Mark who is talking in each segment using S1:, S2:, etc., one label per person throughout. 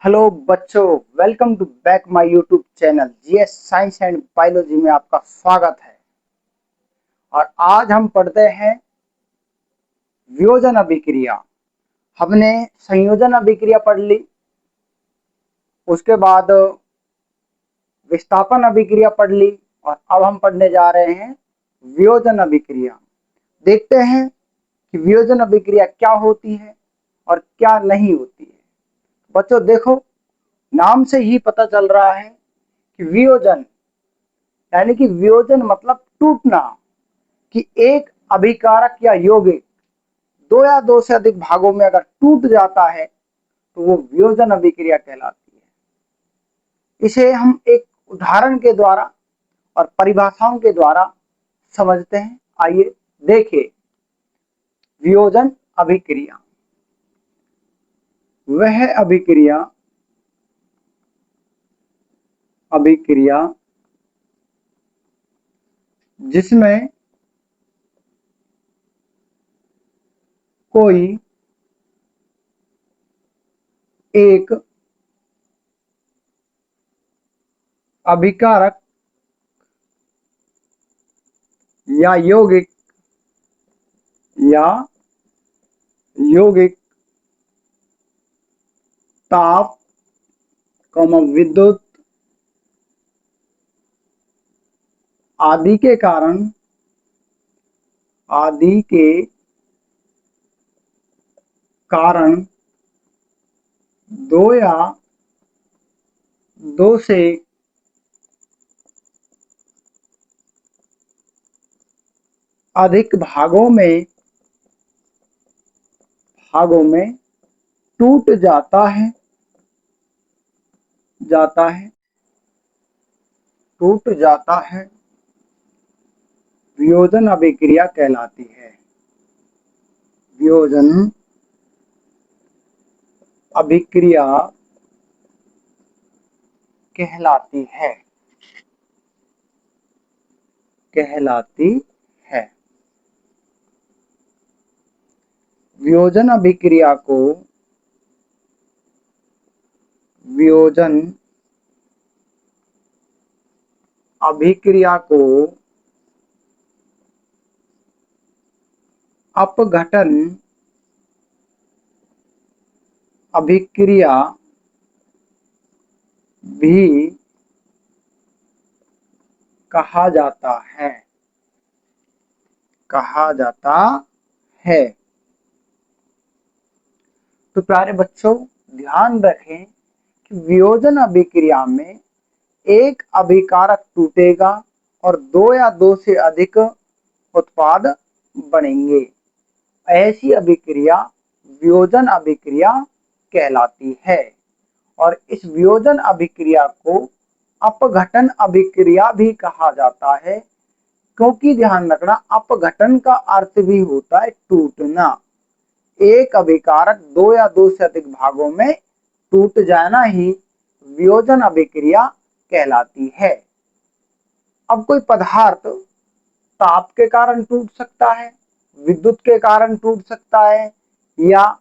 S1: Hello बच्चों, welcome to back my YouTube channel GS science and biology में आपका स्वागत है। और आज हम पढ़ते हैं वियोजन अभिक्रिया। हमने संयोजन अभिक्रिया पढ़ ली, उसके बाद विस्थापन अभिक्रिया पढ़ ली और अब हम पढ़ने जा रहे हैं वियोजन अभिक्रिया। देखते हैं कि वियोजन अभिक्रिया क्या होती है और क्या नहीं होती है। बच्चों देखो, नाम से ही पता चल रहा है कि वियोजन यानी कि वियोजन मतलब टूटना, कि एक अभिकारक या यौगिक दो या दो से अधिक भागों में अगर टूट जाता है तो वो वियोजन अभिक्रिया कहलाती है। इसे हम एक उदाहरण के द्वारा और परिभाषाओं के द्वारा समझते हैं। आइए देखिए, वियोजन अभिक्रिया वह अभिक्रिया अभिक्रिया जिसमें कोई एक अभिकारक या या यौगिक ताप, विद्युत आदि के कारण दो या दो से अधिक भागों में टूट जाता है टूट जाता है वियोजन अभिक्रिया कहलाती है। वियोजन अभिक्रिया कहलाती है कहलाती है वियोजन अभिक्रिया को वियोजन अभिक्रिया को अपघटन अभिक्रिया भी कहा जाता है। तो प्यारे बच्चों, ध्यान रखें कि वियोजन अभिक्रिया में एक अभिकारक टूटेगा और दो या दो से अधिक उत्पाद बनेंगे। ऐसी अभिक्रिया वियोजन अभिक्रिया कहलाती है। और इस वियोजन अभिक्रिया को अपघटन अभिक्रिया भी कहा जाता है, क्योंकि ध्यान रखना, अपघटन का अर्थ भी होता है टूटना। एक अभिकारक दो या दो से अधिक भागों में टूट जाना ही वियोजन अभिक्रिया कहलाती है। अब कोई पदार्थ ताप के कारण टूट सकता है, विद्युत के कारण टूट सकता है या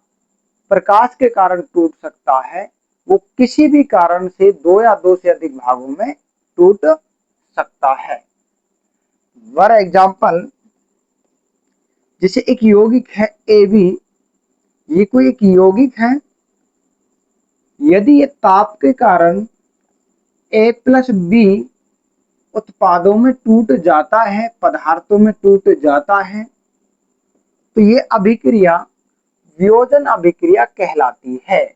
S1: प्रकाश के कारण टूट सकता है। वो किसी भी कारण से दो या दो से अधिक भागों में टूट सकता है। फॉर एग्जाम्पल, जैसे एक यौगिक है AB, ये कोई एक यौगिक है। यदि ये ताप के कारण A+B उत्पादों में टूट जाता है, पदार्थों में टूट जाता है, तो ये अभिक्रिया वियोजन अभिक्रिया कहलाती है।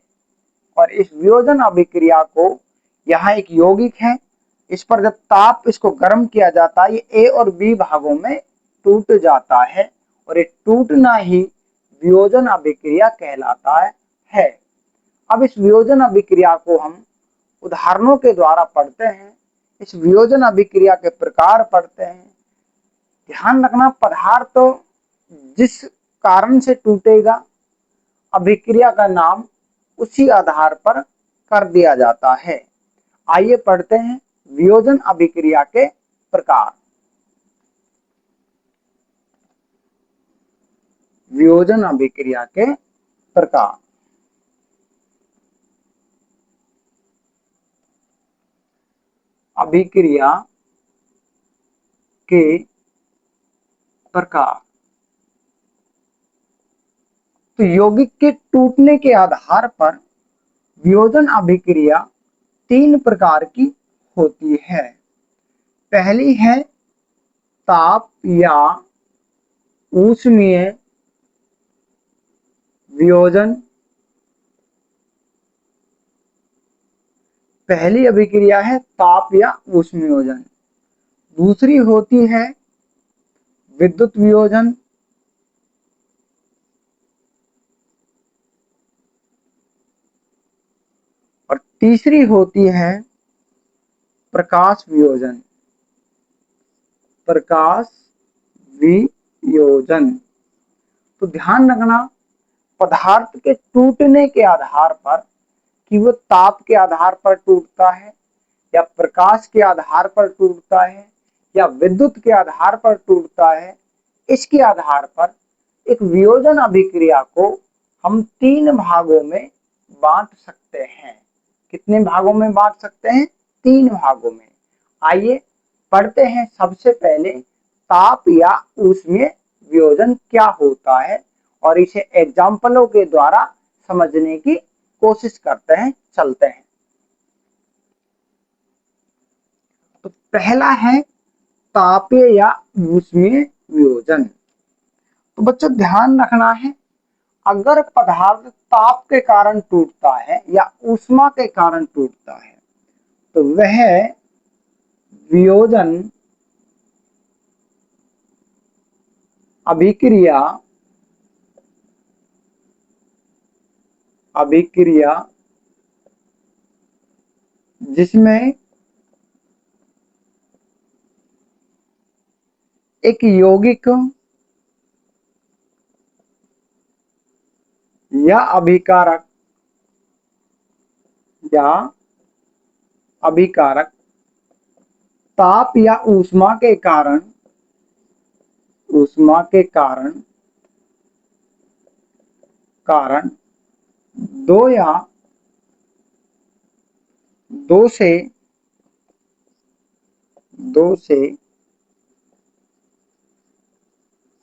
S1: और इस वियोजन अभिक्रिया को, यहाँ एक यौगिक है, इस पर जब ताप इसको गर्म किया जाता है, ये A और B भागों में टूट जाता है और ये टूटना ही वियोजन अभिक्रिया कहलाता है। अब इस वियोजन अभिक्रिया को हम उदाहरणों के द्वारा पढ़ते हैं। इस वियोजन अभिक्रिया के प्रकार पढ़ते हैं। ध्यान रखना, पदार्थ तो जिस कारण से टूटेगा, अभिक्रिया का नाम उसी आधार पर कर दिया जाता है। आइए पढ़ते हैं वियोजन अभिक्रिया के प्रकार। वियोजन अभिक्रिया के प्रकार। अभिक्रिया के प्रकार। तो यौगिक के टूटने के आधार पर वियोजन अभिक्रिया 3 प्रकार की होती है। पहली है ताप या ऊष्मीय वियोजन। पहली अभिक्रिया है ताप या ऊष्मीय वियोजन। दूसरी होती है विद्युत वियोजन। और तीसरी होती है प्रकाश वियोजन। प्रकाश वियोजन। तो ध्यान रखना, पदार्थ के टूटने के आधार पर कि वो ताप के आधार पर टूटता है या प्रकाश के आधार पर टूटता है या विद्युत के आधार पर टूटता है, इसके आधार पर एक वियोजन अभिक्रिया को हम 3 भागों में बांट सकते हैं। कितने भागों में बांट सकते हैं? 3 भागों में। आइए पढ़ते हैं। सबसे पहले ताप या ऊष्मीय वियोजन क्या होता है और इसे एग्जाम्पलों के द्वारा समझने की कोशिश करते हैं, चलते हैं। तो पहला है तापीय या ऊष्मीय वियोजन। तो बच्चों ध्यान रखना है, अगर पदार्थ ताप के कारण टूटता है या ऊष्मा के कारण टूटता है तो वह वियोजन अभिक्रिया जिसमें एक यौगिक या अभिकारक ताप या ऊष्मा के कारण दो या दो से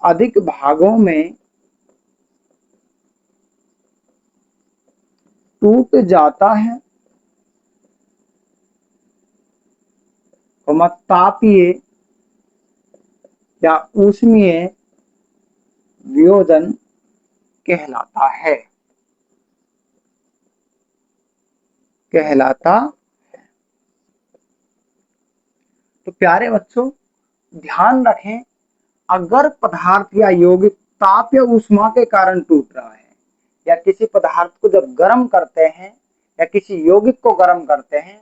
S1: अधिक भागों में टूट जाता है और तापीय या ऊष्मीय वियोजन कहलाता है। तो प्यारे बच्चों ध्यान रखें, अगर पदार्थ या यौगिक ताप या ऊष्मा के कारण टूट रहा है या किसी पदार्थ को जब गर्म करते हैं या किसी यौगिक को गर्म करते हैं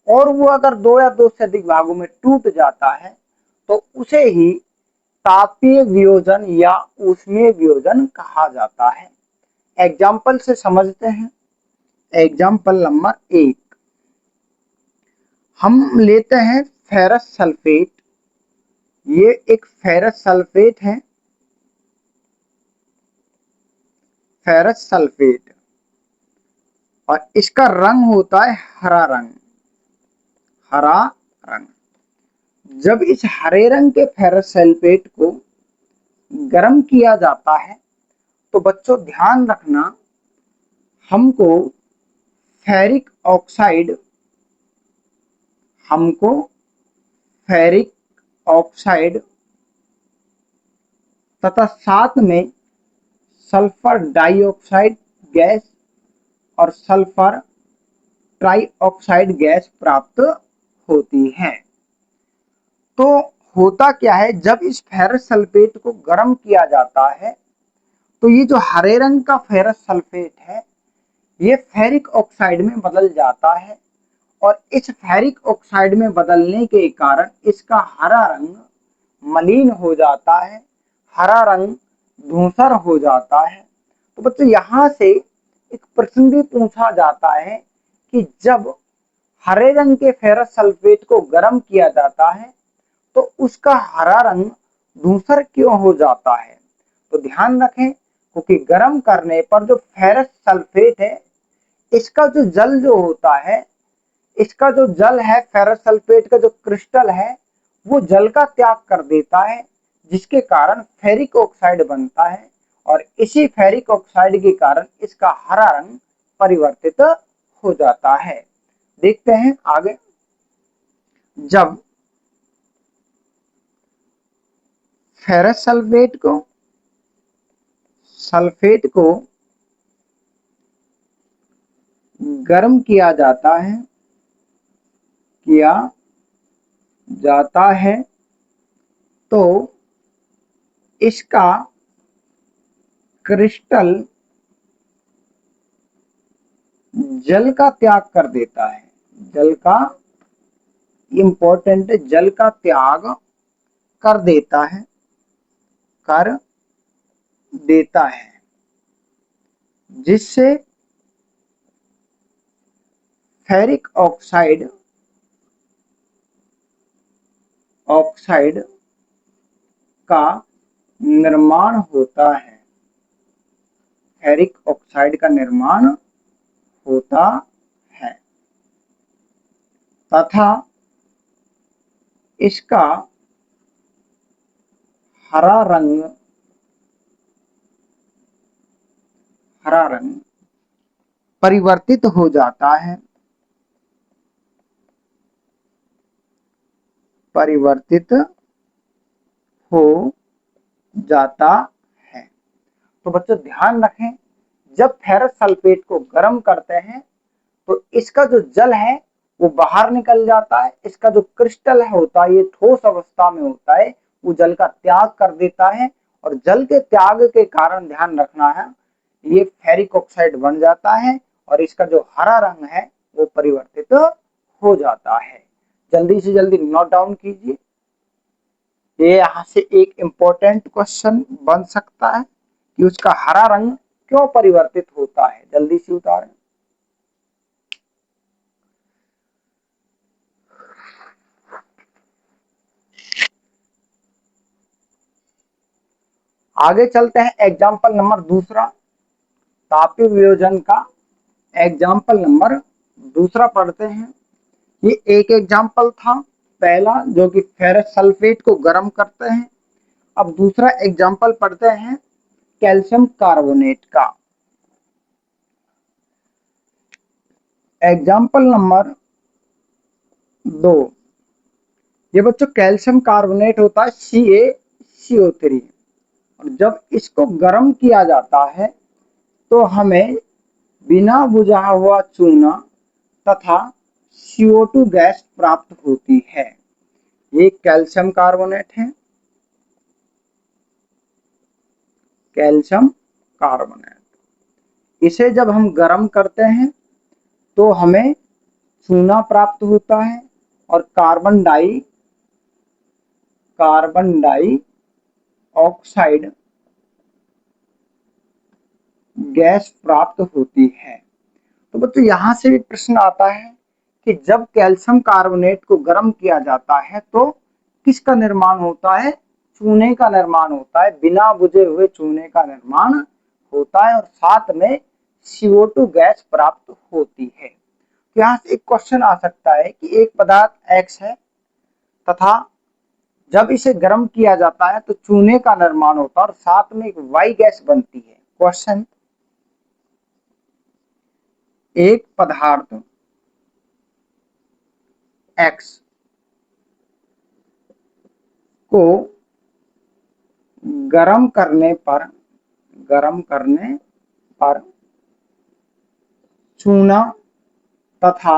S1: और वो अगर 2 या 2 से अधिक भागों में टूट जाता है तो उसे ही तापीय वियोजन या ऊष्मीय वियोजन कहा जाता है। एग्जाम्पल से समझते हैं। एग्जाम्पल नंबर 1, हम लेते हैं फेरस सल्फेट। ये एक फेरस सल्फेट है, फेरस सल्फेट, और इसका रंग होता है हरा रंग। जब इस हरे रंग के फेरस सल्फेट को गर्म किया जाता है तो बच्चों ध्यान रखना, हमको फेरिक ऑक्साइड तथा साथ में सल्फर डाइऑक्साइड गैस और सल्फर ट्राइऑक्साइड गैस प्राप्त होती है। तो होता क्या है, जब इस फेरस सल्फेट को गर्म किया जाता है तो ये जो हरे रंग का फेरस सल्फेट है ये फेरिक ऑक्साइड में बदल जाता है और इस फेरिक ऑक्साइड में बदलने के कारण इसका हरा रंग मलिन हो जाता है, हरा रंग धूसर हो जाता है। तो बच्चों यहाँ से एक प्रश्न भी पूछा जाता है कि जब हरे रंग के फेरस सल्फेट को गर्म किया जाता है तो उसका हरा रंग धूसर क्यों हो जाता है? तो ध्यान रखें, क्योंकि गर्म करने पर जो फेरस सल्फेट है इसका जो जल जो होता है इसका जो जल है, फेरस सल्फेट का जो क्रिस्टल है, वो जल का त्याग कर देता है, जिसके कारण फेरिक ऑक्साइड बनता है और इसी फेरिक ऑक्साइड के कारण इसका हरा रंग परिवर्तित हो जाता है। देखते हैं आगे। जब फेरस सल्फेट को गर्म किया जाता है तो इसका क्रिस्टल जल का त्याग कर देता है। जल का इंपॉर्टेंट जल का त्याग कर देता है जिससे फेरिक ऑक्साइड का निर्माण होता है। फेरिक ऑक्साइड का निर्माण होता है तथा इसका हरा रंग परिवर्तित हो जाता है। तो बच्चों ध्यान रखें, जब फेरस सल्फेट को गर्म करते हैं तो इसका जो जल है वो बाहर निकल जाता है। इसका जो क्रिस्टल होता है, ये ठोस अवस्था में होता है, वो जल का त्याग कर देता है और जल के त्याग के कारण ध्यान रखना है, ये फेरिक ऑक्साइड बन जाता है और इसका जो हरा रंग है वो परिवर्तित हो जाता है। जल्दी से जल्दी नोट डाउन कीजिए, ये यहाँ से एक इंपॉर्टेंट क्वेश्चन बन सकता है कि उसका हरा रंग क्यों परिवर्तित होता है। जल्दी से उतारें। आगे चलते हैं, एग्जाम्पल नंबर दूसरा, तापीय वियोजन का एग्जाम्पल नंबर दूसरा पढ़ते हैं। ये एक एग्जाम्पल था पहला, जो कि फेरस सल्फेट को गर्म करते हैं। अब दूसरा एग्जाम्पल पढ़ते हैं कैल्शियम कार्बोनेट का। एग्जाम्पल नंबर 2, ये बच्चों कैल्शियम कार्बोनेट होता है CaCO3 और जब इसको गर्म किया जाता है तो हमें बिना बुझा हुआ चूना तथा CO2 गैस प्राप्त होती है। ये कैल्शियम कार्बोनेट है, कैल्शियम कार्बोनेट। इसे जब हम गर्म करते हैं तो हमें चूना प्राप्त होता है और कार्बन डाइऑक्साइड गैस प्राप्त होती है। तो बच्चों यहाँ से भी प्रश्न आता है कि जब कैल्शियम कार्बोनेट को गर्म किया जाता है तो किसका निर्माण होता है? चूने का निर्माण होता है, बिना बुझे हुए चूने का निर्माण होता है और साथ में CO2 गैस प्राप्त होती है। तो यहाँ से एक क्वेश्चन आ सकता है कि एक पदार्थ X है तथा जब इसे गर्म किया जाता है तो चूने का निर्माण होता है और साथ में एक Y गैस बनती है। क्वेश्चन, एक पदार्थ X को गर्म करने पर चूना तथा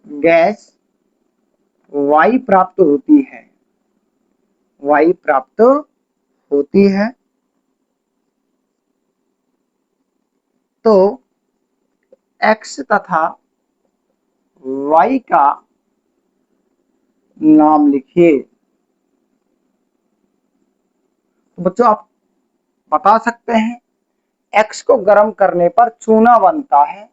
S1: गैस Y प्राप्त होती है। तो X तथा Y का नाम लिखिए। तो बच्चों आप बता सकते हैं, X को गर्म करने पर चूना बनता है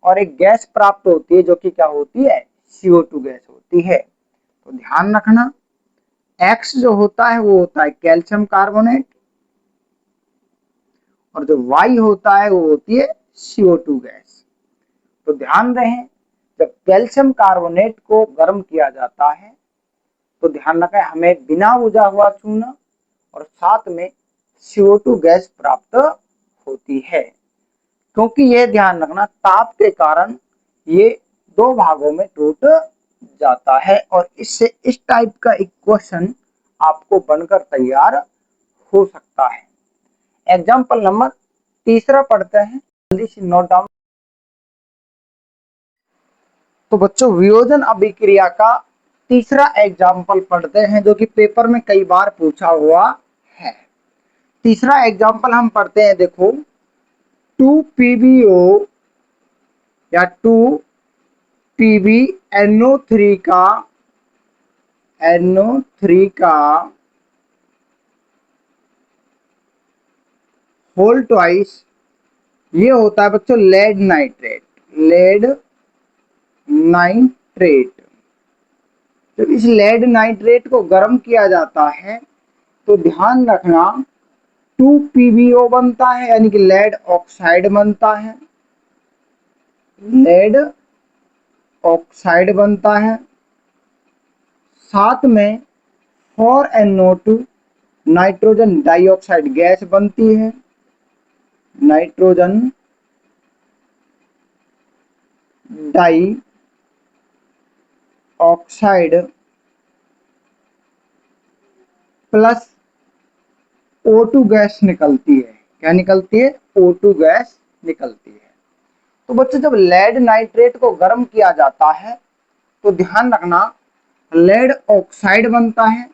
S1: और एक गैस प्राप्त होती है जो कि क्या होती है? CO2 गैस होती है। तो ध्यान रखना, X जो होता है वो होता है कैल्शियम कार्बोनेट और जो Y होता है वो होती है CO2 गैस। तो ध्यान रहे जब कैल्शियम कार्बोनेट को गर्म किया जाता है तो ध्यान रखें हमें बिना बुझा हुआ चूना और साथ में CO2 गैस प्राप्त होती है, क्योंकि यह ध्यान रखना ताप के कारण ये दो भागों में टूट जाता है। और इससे इस टाइप का एक क्वेश्चन आपको बनकर तैयार हो सकता है। एग्जाम्पल नंबर तीसरा पढ़ते हैं, जल्दी से नोट डाउन। तो बच्चों वियोजन अभिक्रिया का तीसरा एग्जाम्पल पढ़ते हैं जो कि पेपर में कई बार पूछा हुआ है। तीसरा एग्जाम्पल हम पढ़ते हैं, देखो 2PbO या 2PbNO3 का NO3 का होल ट्वाइस ये होता है बच्चों लेड नाइट्रेट। लेड नाइट्रेट, जब इस लेड नाइट्रेट को गर्म किया जाता है तो ध्यान रखना 2PbO बनता है, यानी कि लेड ऑक्साइड बनता है। लेड ऑक्साइड बनता है, साथ में 4NO2 नाइट्रोजन डाइऑक्साइड गैस बनती है। Nitrogen dioxide plus O2 gas निकलती है। क्या निकलती है? O2 गैस निकलती है। तो बच्चों जब लेड नाइट्रेट को गर्म किया जाता है तो ध्यान रखना लेड ऑक्साइड बनता है,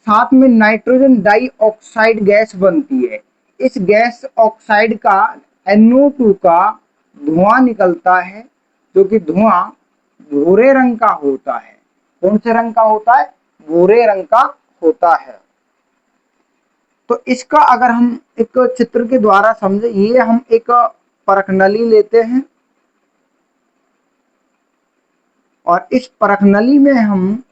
S1: साथ में नाइट्रोजन डाई ऑक्साइड गैस बनती है। इस गैस ऑक्साइड का NO2 का धुआं निकलता है, जो कि धुआं भूरे रंग का होता है। कौन से रंग का होता है? भूरे रंग का होता है। तो इसका अगर हम एक चित्र के द्वारा समझे, ये हम एक परखनली लेते हैं और इस परखनली में हम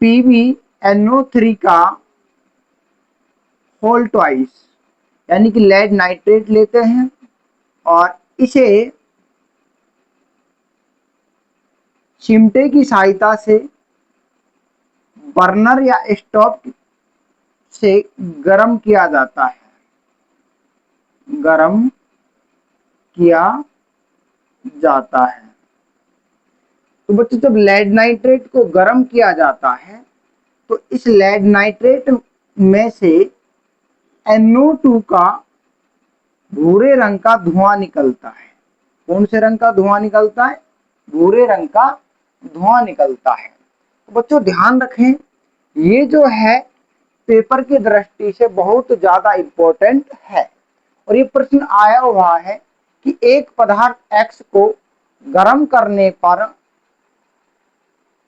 S1: PbNO3 का होल ट्वाइस यानी कि लेड नाइट्रेट लेते हैं और इसे चिमटे की सहायता से बर्नर या स्टोव से गर्म किया जाता है। गर्म किया जाता है। तो बच्चों जब लेड नाइट्रेट को गर्म किया जाता है तो इस लेड नाइट्रेट में से NO2 का भूरे रंग का धुआं निकलता है। कौन से रंग का धुआं निकलता है? भूरे रंग का धुआं निकलता है। तो बच्चों ध्यान रखें, ये जो है पेपर की दृष्टि से बहुत ज्यादा इंपॉर्टेंट है और ये प्रश्न आया हुआ है कि एक पदार्थ X को गर्म करने पर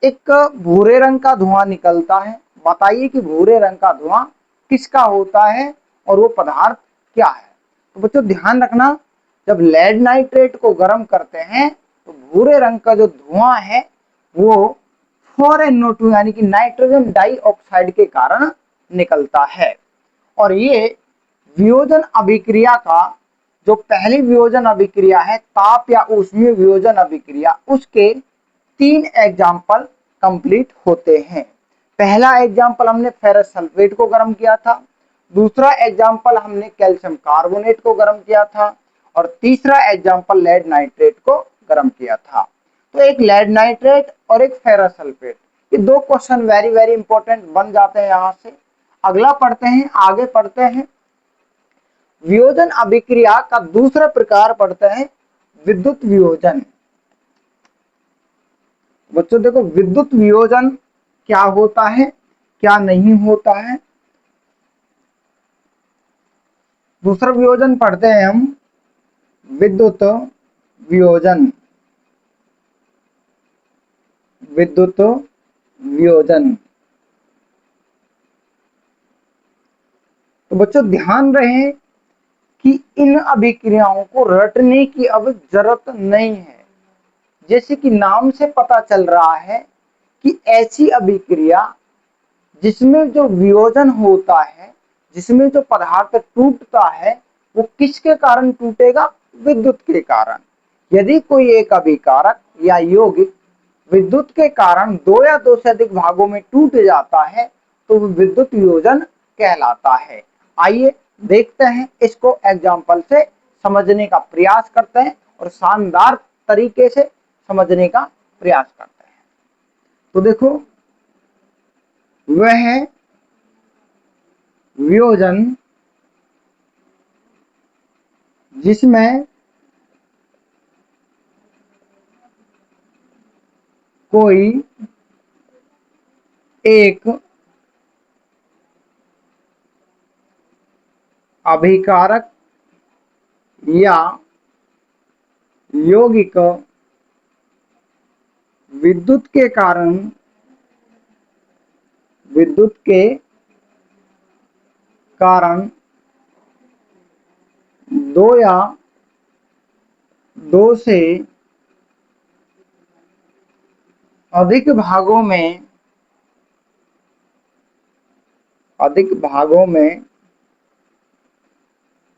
S1: एक भूरे रंग का धुआं निकलता है। बताइए कि भूरे रंग का धुआं किसका होता है और वो पदार्थ क्या है? तो बच्चों ध्यान रखना, जब लेड नाइट्रेट को गर्म करते हैं तो भूरे रंग का जो धुआं है वो 4NO2 यानी कि नाइट्रोजन डाइऑक्साइड के कारण निकलता है। और ये वियोजन अभिक्रिया का जो पहली वियोजन अभिक्रिया है ताप या ऊष्मीय वियोजन अभिक्रिया, उसके 3 एग्जाम्पल कंप्लीट होते हैं। पहला एग्जाम्पल हमने फेरस सल्फेट को गर्म किया था, दूसरा एग्जाम्पल हमने कैल्शियम कार्बोनेट को गर्म किया था और तीसरा एग्जाम्पल लेड नाइट्रेट को गर्म किया था। तो एक लेड नाइट्रेट और एक फेरस सल्फेट, ये दो क्वेश्चन वेरी वेरी इंपॉर्टेंट बन जाते हैं यहां से। अगला पढ़ते हैं, आगे पढ़ते हैं वियोजन अभिक्रिया का दूसरा प्रकार पढ़ते हैं विद्युत वियोजन। बच्चों देखो विद्युत वियोजन क्या होता है, क्या नहीं होता है। दूसरा वियोजन पढ़ते हैं हम विद्युत वियोजन। विद्युत वियोजन, तो बच्चों ध्यान रहे कि इन अभिक्रियाओं को रटने की अब जरूरत नहीं है। जैसे कि नाम से पता चल रहा है कि ऐसी अभिक्रिया जिसमें जो वियोजन होता है, जिसमें जो पदार्थ टूटता है, वो किसके कारण टूटेगा? विद्युत के कारण। यदि कोई एक अभिकारक या यौगिक विद्युत के कारण दो या दो से अधिक भागों में टूट जाता है तो वो विद्युत वियोजन कहलाता है। आइए देखते हैं, इसको एग्जाम्पल से समझने का प्रयास करते हैं और शानदार तरीके से समझने का प्रयास करते हैं। तो देखो, वह वियोजन जिसमें कोई एक अभिकारक या यौगिक विद्युत के कारण दो या दो से अधिक भागों में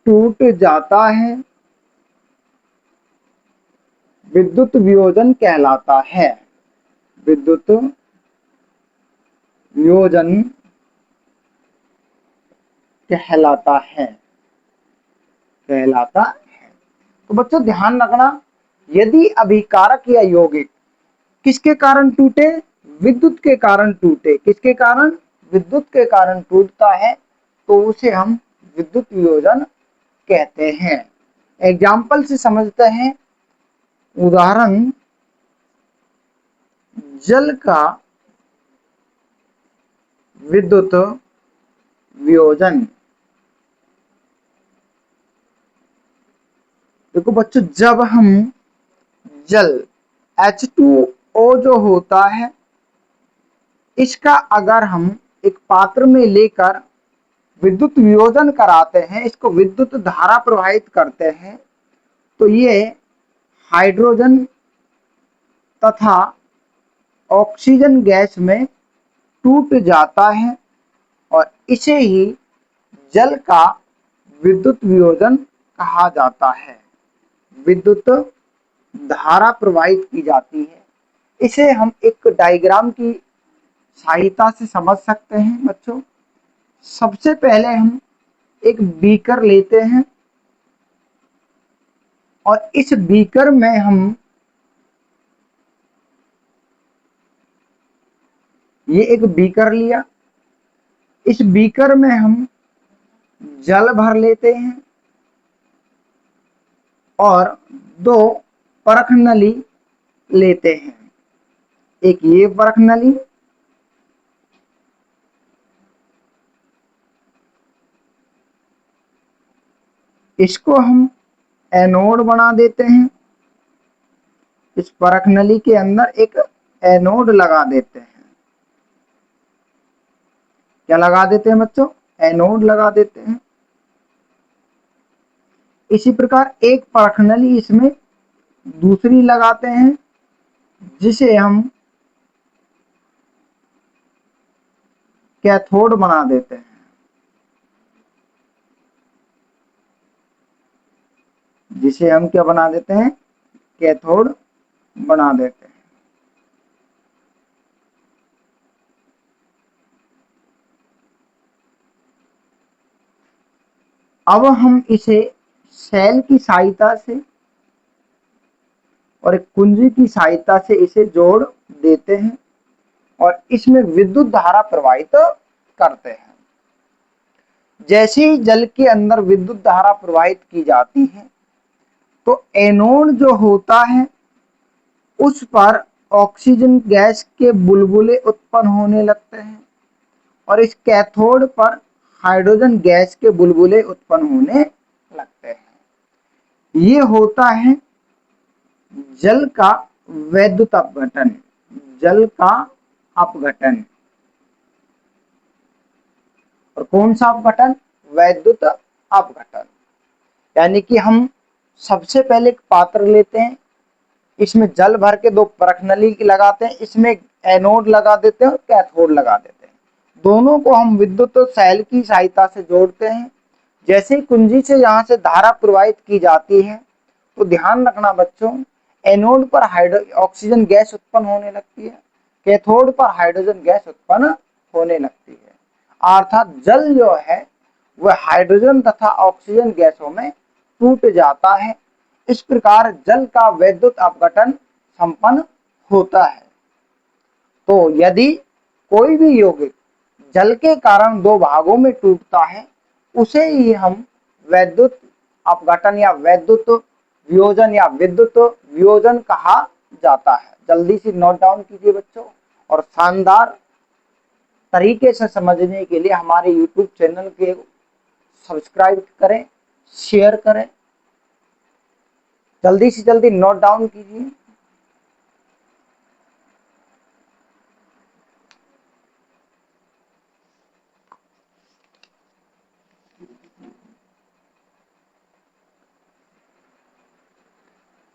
S1: टूट जाता है, विद्युत वियोजन कहलाता है। विद्युत वियोजन कहलाता है। तो बच्चों ध्यान रखना, यदि अभिकारक या यौगिक किसके कारण टूटे? विद्युत के कारण टूटे। किसके कारण? विद्युत के कारण टूटता है तो उसे हम विद्युत वियोजन कहते हैं। एग्जाम्पल से समझते हैं। उदाहरण, जल का विद्युत वियोजन। देखो बच्चों, जब हम जल H2O जो होता है, इसका अगर हम एक पात्र में लेकर विद्युत वियोजन कराते हैं, इसको विद्युत धारा प्रवाहित करते हैं, तो ये हाइड्रोजन तथा ऑक्सीजन गैस में टूट जाता है और इसे ही जल का विद्युत वियोजन कहा जाता है। विद्युत धारा प्रवाहित की जाती है। इसे हम एक डायग्राम की सहायता से समझ सकते हैं। बच्चों, सबसे पहले हम एक बीकर लेते हैं और इस बीकर में हम ये एक बीकर लिया, इस बीकर में हम जल भर लेते हैं और दो परख नली लेते हैं। एक ये परख नली, इसको हम एनोड बना देते हैं। इस परख नली के अंदर एक एनोड लगा देते हैं। क्या लगा देते हैं बच्चों? एनोड लगा देते हैं। इसी प्रकार एक परख नली इसमें दूसरी लगाते हैं, जिसे हम कैथोड बना देते हैं। जिसे हम क्या बना देते हैं? कैथोड बना देते हैं। अब हम इसे सेल की सहायता से और एक कुंजी की सहायता से इसे जोड़ देते हैं और इसमें विद्युत धारा प्रवाहित करते हैं। जैसे ही जल के अंदर विद्युत धारा प्रवाहित की जाती है तो एनोड जो होता है उस पर ऑक्सीजन गैस के बुलबुले उत्पन्न होने लगते हैं और इस कैथोड पर हाइड्रोजन गैस के बुलबुले उत्पन्न होने लगते हैं। ये होता है जल का वैद्युत अपघटन। जल का अपघटन। और कौन सा अपघटन? वैद्युत अपघटन। यानी कि हम सबसे पहले एक पात्र लेते हैं, इसमें जल भर के दो परख नली लगाते हैं, इसमें एनोड लगा देते हैं और कैथोड लगा देते हैं। दोनों को हम विद्युत सेल की सहायता से जोड़ते हैं। जैसे ही कुंजी से यहाँ से धारा प्रवाहित की जाती है तो ध्यान रखना बच्चों, एनोड पर ऑक्सीजन गैस उत्पन्न होने लगती है, कैथोड पर हाइड्रोजन गैस उत्पन्न होने लगती है। अर्थात जल जो है वह हाइड्रोजन तथा ऑक्सीजन गैसों में टूट जाता है। इस प्रकार जल का वैद्युत अपघटन संपन्न होता है। तो यदि कोई भी यौगिक जल के कारण दो भागों में टूटता है, उसे ही हम वैद्युत अपघटन या वैद्युत वियोजन या विद्युत वियोजन कहा जाता है। जल्दी से नोट डाउन कीजिए बच्चों, और शानदार तरीके से समझने के लिए हमारे YouTube चैनल के सब्सक्राइब करें, शेयर करें। जल्दी से जल्दी नोट डाउन कीजिए।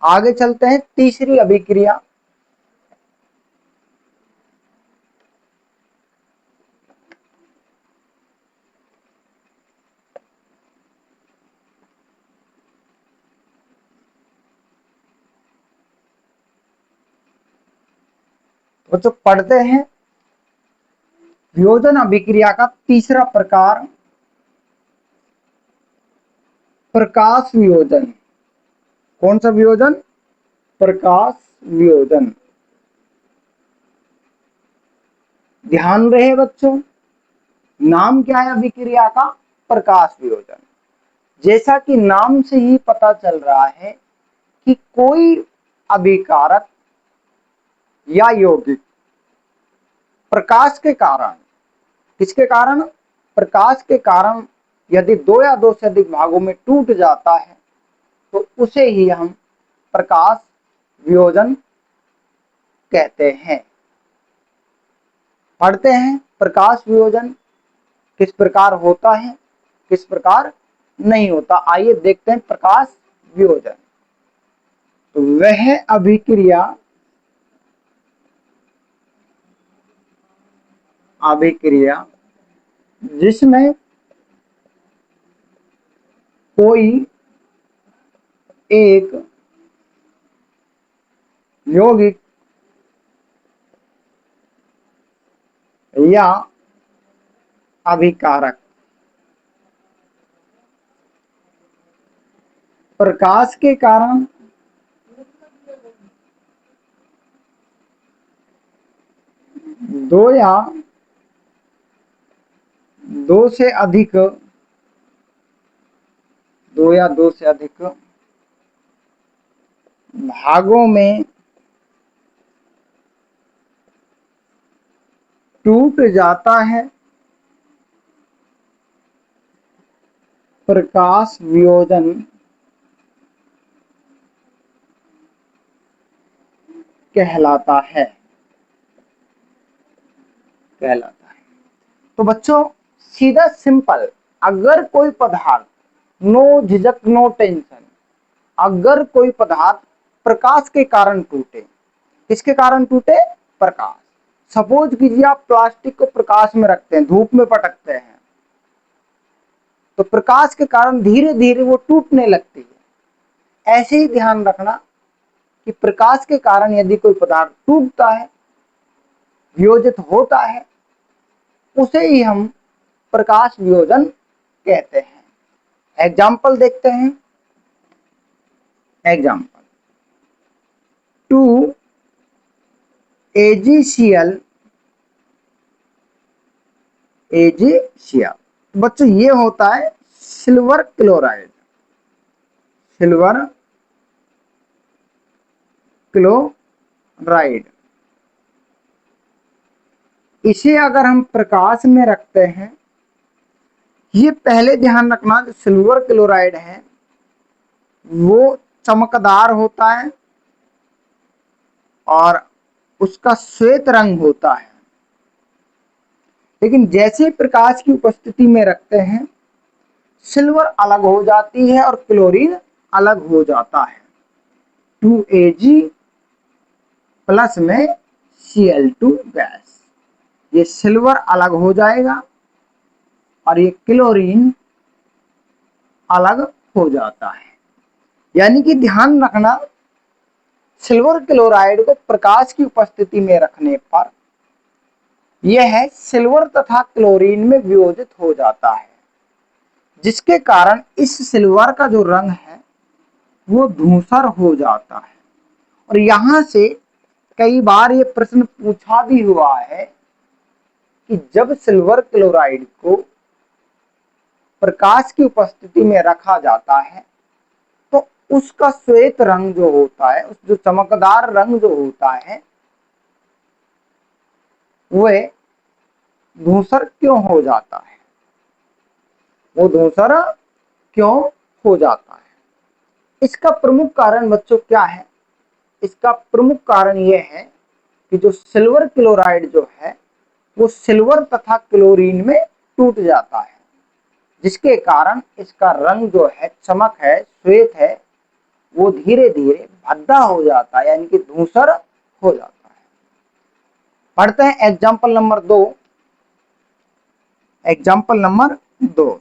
S1: आगे चलते हैं तीसरी अभिक्रिया। तो जो पढ़ते हैं वियोजन अभिक्रिया का तीसरा प्रकार प्रकाश वियोजन। कौन सा वियोजन? प्रकाश वियोजन। ध्यान रहे बच्चों, नाम क्या है अभिक्रिया का? प्रकाश वियोजन। जैसा कि नाम से ही पता चल रहा है कि कोई अभिकारक या यौगिक प्रकाश के कारण, किसके कारण? प्रकाश के कारण यदि दो या दो से अधिक भागों में टूट जाता है तो उसे ही हम प्रकाश वियोजन कहते हैं। पढ़ते हैं प्रकाश वियोजन किस प्रकार होता है, किस प्रकार नहीं होता। आइए देखते हैं प्रकाश वियोजन। तो वह अभिक्रिया जिसमें कोई एक यौगिक या अभिकारक प्रकाश के कारण दो या दो से अधिक भागों में टूट जाता है, प्रकाश वियोजन कहलाता है। तो बच्चों सीधा सिंपल, अगर कोई पदार्थ, नो झिझक नो टेंशन, अगर कोई पदार्थ प्रकाश के कारण टूटे, किसके कारण टूटे? प्रकाश। सपोज कीजिए आप प्लास्टिक को प्रकाश में रखते हैं, धूप में पटकते हैं, तो प्रकाश के कारण धीरे धीरे वो टूटने लगती है। ऐसे ही ध्यान रखना कि प्रकाश के कारण यदि कोई पदार्थ टूटता है, वियोजित होता है, उसे ही हम प्रकाश वियोजन कहते हैं। एग्जाम्पल देखते हैं। एग्जाम्पल 2 AgCl बच्चों ये होता है सिल्वर क्लोराइड, इसे अगर हम प्रकाश में रखते हैं, ये पहले ध्यान रखना, जो सिल्वर क्लोराइड है वो चमकदार होता है और उसका श्वेत रंग होता है। लेकिन जैसे प्रकाश की उपस्थिति में रखते हैं, सिल्वर अलग हो जाती है और क्लोरीन अलग हो जाता है। 2Ag प्लस में Cl2 गैस, ये सिल्वर अलग हो जाएगा और ये क्लोरीन अलग हो जाता है। यानी कि ध्यान रखना, सिल्वर क्लोराइड को प्रकाश की उपस्थिति में रखने पर यह सिल्वर तथा क्लोरीन में वियोजित हो जाता है, जिसके कारण इस सिल्वर का जो रंग है वो धूसर हो जाता है। और यहां से कई बार ये प्रश्न पूछा भी हुआ है कि जब सिल्वर क्लोराइड को प्रकाश की उपस्थिति में रखा जाता है तो उसका श्वेत रंग जो होता है, उस जो चमकदार रंग जो होता है, वह धूसर क्यों हो जाता है, वो धूसर क्यों हो जाता है? इसका प्रमुख कारण बच्चों क्या है? इसका प्रमुख कारण यह है कि जो सिल्वर क्लोराइड जो है वो सिल्वर तथा क्लोरीन में टूट जाता है, जिसके कारण इसका रंग जो है, चमक है, श्वेत है, वो धीरे धीरे भद्दा हो जाता है, यानी कि धूसर हो जाता है। पढ़ते हैं एग्जाम्पल नंबर 2। एग्जाम्पल नंबर 2,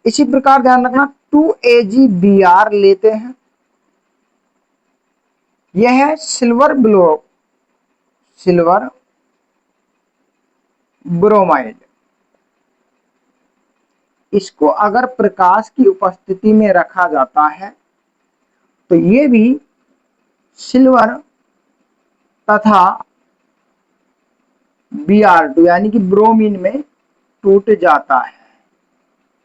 S1: इसी प्रकार ध्यान रखना 2AgBr लेते हैं। यह है सिल्वर ब्रोमाइड। इसको अगर प्रकाश की उपस्थिति में रखा जाता है तो ये भी सिल्वर तथा Br2 यानी कि ब्रोमीन में टूट जाता है।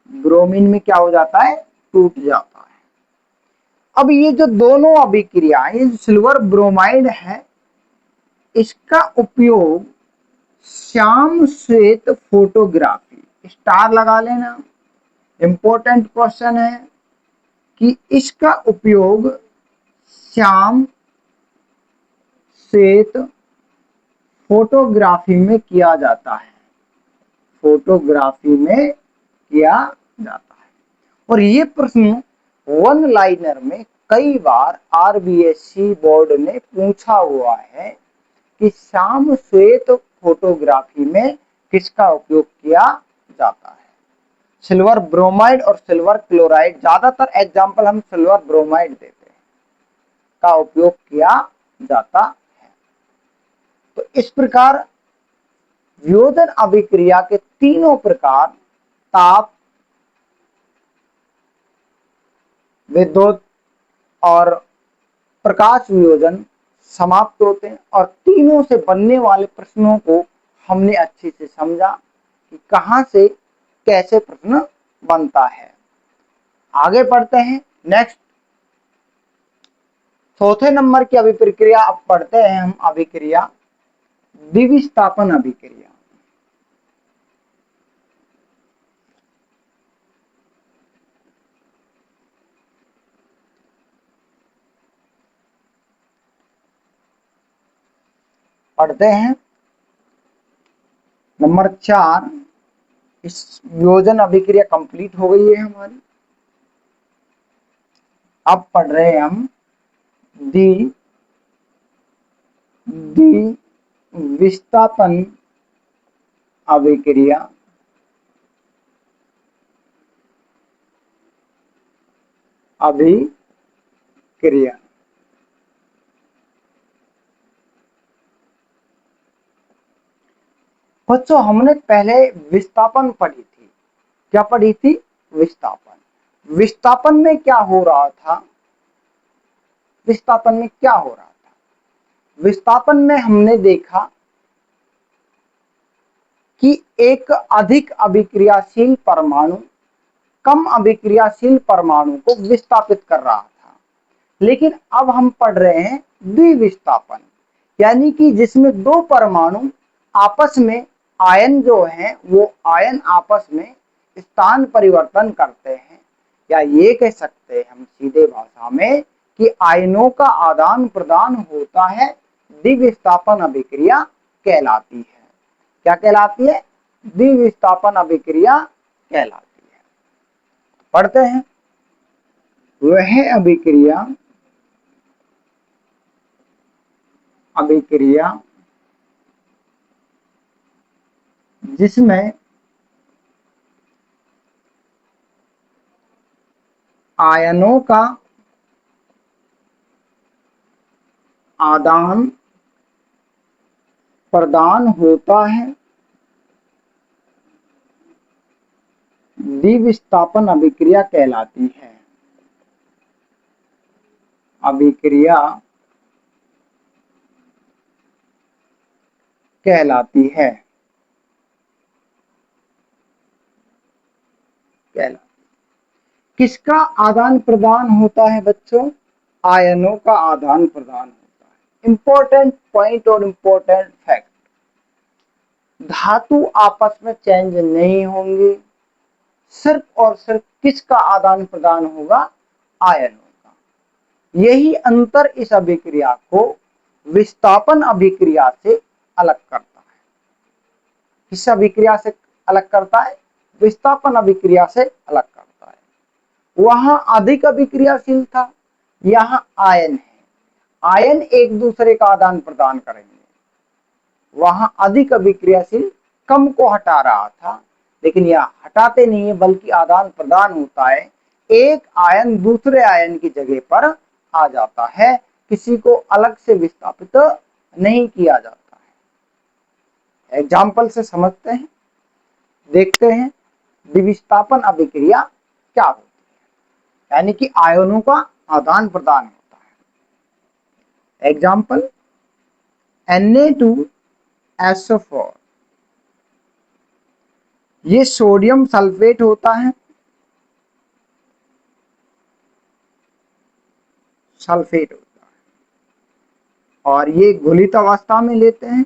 S1: ब्रोमीन में क्या हो जाता है? टूट जाता है। अब ये जो दोनों अभिक्रियाएं, ये सिल्वर ब्रोमाइड है, इसका उपयोग श्याम श्वेत फोटोग्राफी, स्टार लगा लेना, इंपॉर्टेंट क्वेश्चन है कि इसका उपयोग श्याम श्वेत फोटोग्राफी में किया जाता है। फोटोग्राफी में किया जाता है। और ये प्रश्न वन लाइनर में कई बार आरबीएससी बोर्ड ने पूछा हुआ है कि श्याम श्वेत फोटोग्राफी में किसका उपयोग किया जाता है? सिल्वर ब्रोमाइड और सिल्वर क्लोराइड, ज्यादातर एग्जाम्पल हम सिल्वर ब्रोमाइड देते हैं, का उपयोग किया जाता है। तो इस प्रकार वियोजन अभिक्रिया के तीनों प्रकार, ताप, विद्युत और प्रकाश वियोजन समाप्त होते हैं। और तीनों से बनने वाले प्रश्नों को हमने अच्छे से समझा कि कहां से कैसे प्रश्न बनता है। आगे बढ़ते हैं नेक्स्ट, चौथे नंबर की अभिप्रक्रिया अब पढ़ते हैं हम, अभिक्रिया द्विविस्थापन अभिक्रिया। पढ़ते हैं नंबर 4। इस वियोजन अभिक्रिया कंप्लीट हो गई है हमारी। अब पढ़ रहे हैं हम द्विविस्थापन अभिक्रिया। अभिक्रिया बच्चों, हमने पहले विस्थापन पढ़ी थी। क्या पढ़ी थी? विस्थापन। विस्थापन में क्या हो रहा था? विस्थापन में क्या हो रहा था? विस्थापन में हमने देखा कि एक अधिक अभिक्रियाशील परमाणु कम अभिक्रियाशील परमाणु को विस्थापित कर रहा था। लेकिन अब हम पढ़ रहे हैं द्विविस्थापन, यानी कि जिसमें दो परमाणु आपस में आयन जो हैं वो आयन आपस में स्थान परिवर्तन करते हैं, या ये कह सकते हैं हम सीधे भाषा में कि आयनों का आदान प्रदान होता है, द्विविस्थापन अभिक्रिया कहलाती है। क्या कहलाती है? द्विविस्थापन अभिक्रिया कहलाती है। पढ़ते हैं, वह अभिक्रिया जिसमें आयनों का आदान प्रदान होता है द्विविस्थापन अभिक्रिया कहलाती है। अभिक्रिया कहलाती है। किसका आदान प्रदान होता है बच्चों? आयनों का आदान प्रदान होता है। इंपॉर्टेंट पॉइंट और इंपॉर्टेंट फैक्ट, धातु आपस में चेंज नहीं होंगे, सिर्फ और सिर्फ किसका आदान प्रदान होगा? आयनों का। यही अंतर इस अभिक्रिया को विस्थापन अभिक्रिया से अलग करता है। किस अभिक्रिया से अलग करता है? विस्थापन अभिक्रिया से अलग करता है। वहां अधिक अभिक्रियाशील था, यहाँ आयन है, आयन एक दूसरे का आदान प्रदान करेंगे। वहां अधिक अभिक्रियाशील कम को हटा रहा था, लेकिन यह हटाते नहीं है बल्कि आदान प्रदान होता है। एक आयन दूसरे आयन की जगह पर आ जाता है, किसी को अलग से विस्थापित नहीं किया जाता है। एग्जाम्पल से समझते हैं, देखते हैं द्विविस्थापन अभिक्रिया क्या होती है, यानी कि आयनों का आदान प्रदान होता है। एग्जाम्पल Na2SO4, ये सोडियम सल्फेट होता है, सल्फेट होता है, और ये घुलित अवस्था में लेते हैं,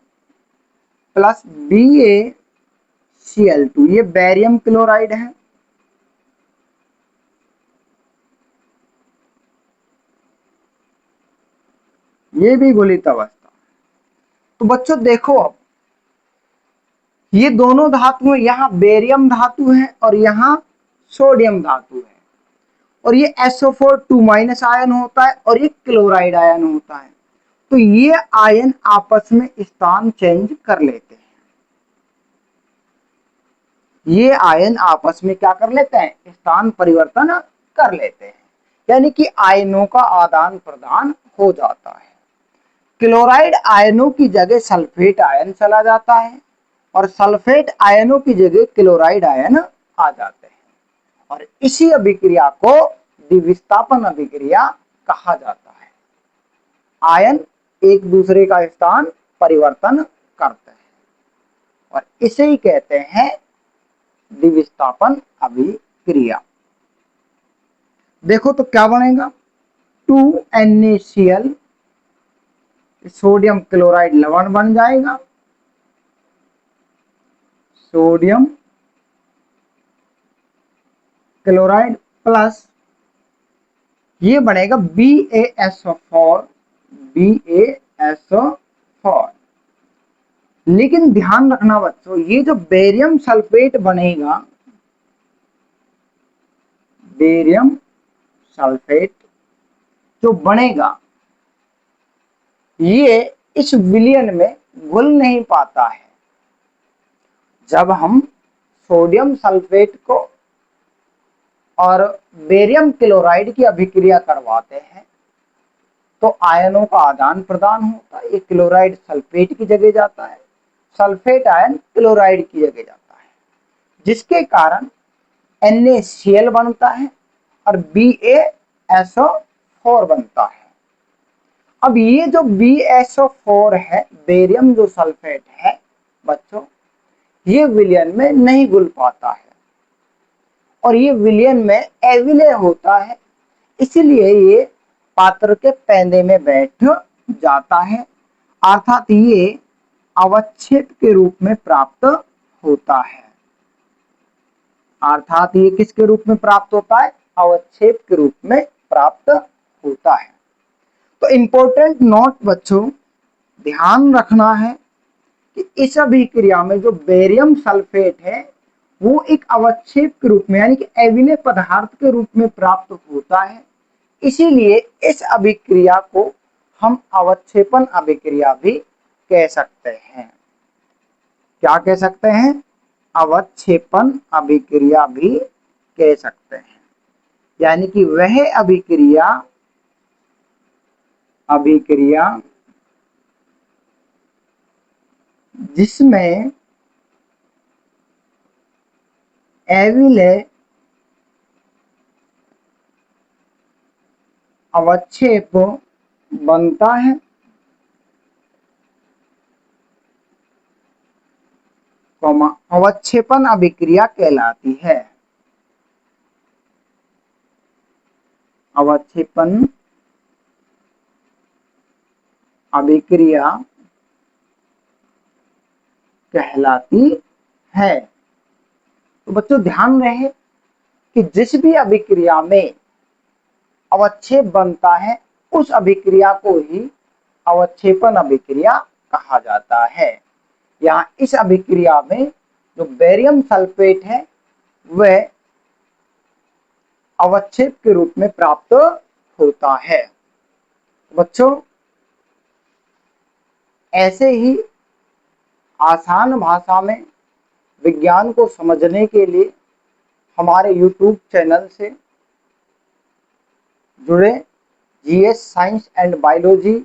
S1: प्लस BaCl2, ये बेरियम क्लोराइड है। ये भी घुलित अवस्था। तो बच्चों देखो, अब ये दोनों धातु है, यहाँ बेरियम धातु है और यहाँ सोडियम धातु है, और ये SO4 2- आयन होता है और ये क्लोराइड आयन होता है। तो ये आयन आपस में स्थान चेंज कर लेते हैं। ये आयन आपस में क्या कर लेते हैं? स्थान परिवर्तन कर लेते हैं, यानी कि आयनों का आदान प्रदान हो जाता है। क्लोराइड आयनों की जगह सल्फेट आयन चला जाता है और सल्फेट आयनों की जगह क्लोराइड आयन आ जाते हैं, और इसी अभिक्रिया को द्विविस्थापन अभिक्रिया कहा जाता है। आयन एक दूसरे का स्थान परिवर्तन करते हैं, और इसे ही कहते हैं द्विविस्थापन अभिक्रिया। देखो तो क्या बनेगा? 2NaCl, सोडियम क्लोराइड लवण बन जाएगा, सोडियम क्लोराइड प्लस ये बनेगा BaSO4, BaSO4। लेकिन ध्यान रखना बच्चों, ये जो बेरियम सल्फेट बनेगा, बेरियम सल्फेट जो बनेगा, ये इस विलयन में घुल नहीं पाता है। जब हम सोडियम सल्फेट को और बेरियम क्लोराइड की अभिक्रिया करवाते हैं तो आयनों का आदान प्रदान होता है। ये क्लोराइड सल्फेट की जगह जाता है, सल्फेट आयन क्लोराइड की जगह जाता है, जिसके कारण NaCl बनता है और BaSO4 बनता है। अब ये जो BaSO4 है, बेरियम जो सल्फेट है बच्चों, ये विलयन में नहीं घुल पाता है और ये विलयन में अविलय होता है, इसलिए ये पात्र के पैंदे में बैठ जाता है, अर्थात ये अवक्षेप के रूप में प्राप्त होता है। अर्थात ये किसके रूप में प्राप्त होता है? अवक्षेप के रूप में प्राप्त होता है। तो इंपॉर्टेंट नोट बच्चों, ध्यान रखना है कि इस अभिक्रिया में जो बेरियम सल्फेट है वो एक अवक्षेप के रूप में, यानी कि अविलय पदार्थ के रूप में प्राप्त होता है, इसीलिए इस अभिक्रिया को हम अवक्षेपन अभिक्रिया भी कह सकते हैं। क्या कह सकते हैं? अवक्षेपन अभिक्रिया भी कह सकते हैं, यानी कि वह अभिक्रिया जिसमें एविलय अवक्षेप बनता है, अवक्षेपन अभिक्रिया कहलाती है। अवक्षेपन अभिक्रिया कहलाती है। तो बच्चों ध्यान रहे कि जिस भी अभिक्रिया में अवक्षेप बनता है उस अभिक्रिया को ही अवक्षेपन अभिक्रिया कहा जाता है। यहाँ इस अभिक्रिया में जो बेरियम सल्फेट है वह अवक्षेप के रूप में प्राप्त होता है। बच्चों ऐसे ही आसान भाषा में विज्ञान को समझने के लिए हमारे YouTube चैनल से जुड़े। GS science and biology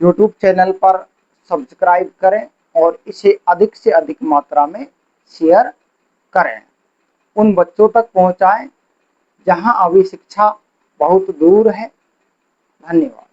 S1: YouTube channel पर सब्सक्राइब करें और इसे अधिक से अधिक मात्रा में शेयर करें, उन बच्चों तक पहुंचाएं जहां अभी शिक्षा बहुत दूर है। धन्यवाद।